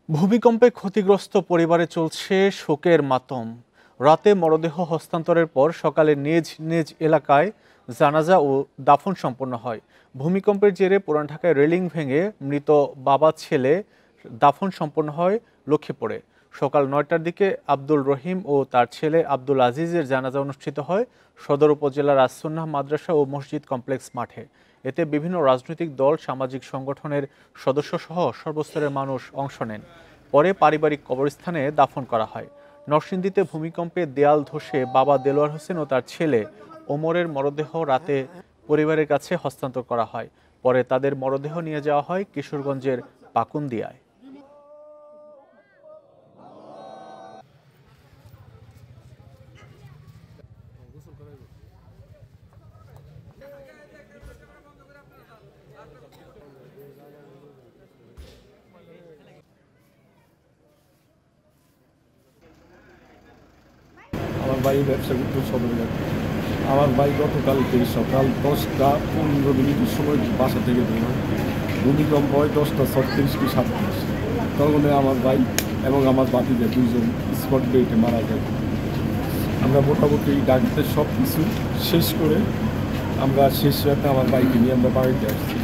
ভূমিকম্পে ক্ষতিগ্রস্ত পরিবারে চলছে শোকের মাতম। রাতে মরদেহ হস্তান্তরের পর সকালে নিজ নিজ এলাকায় জানাজা ও দাফন সম্পন্ন হয়। ভূমিকম্পের জেরে পুরান ঢাকায় রেলিং ভেঙে মৃত বাবা ছেলে দাফন সম্পন্ন হয় লক্ষ্মীপুরে। সকাল ৯টার দিকে আব্দুল রহিম ও তার ছেলে আব্দুল আজিজের জানাজা অনুষ্ঠিত হয় সদর উপজেলার আসুন্নাহ মাদ্রাসা ও মসজিদ কমপ্লেক্স মাঠে। এতে বিভিন্ন রাজনৈতিক দল, সামাজিক সংগঠনের সদস্যসহ সর্বস্তরের মানুষ অংশ নেন। পরে পারিবারিক কবরস্থানে দাফন করা হয়। নরসিংদীতে ভূমিকম্পে দেয়াল ধসে বাবা দেলোয়ার হোসেন ও তার ছেলে ওমরের মরদেহ রাতে পরিবারের কাছে হস্তান্তর করা হয়। পরে তাদের মরদেহ নিয়ে যাওয়া হয় কিশোরগঞ্জের পাকুন্দিয়ায়। আমার ভাই ব্যবসা করতে সদরে। আমার ভাই গতকালকে সকাল 10টা 15 মিনিটের সময় বাসা থেকে বের হয়। ভূমিকম্প হয় 10টা 36 কি 37। তখন আমার ভাই এবং আমার বাতিজা দুইজন স্পট ডেটে মারা যায়। আমরা মোটামুটি ডাক্তার সব কিছু শেষ করে আমরা শেষ রাতে আমার বাইকে নিয়ে আমরা বাড়িতে আসছি।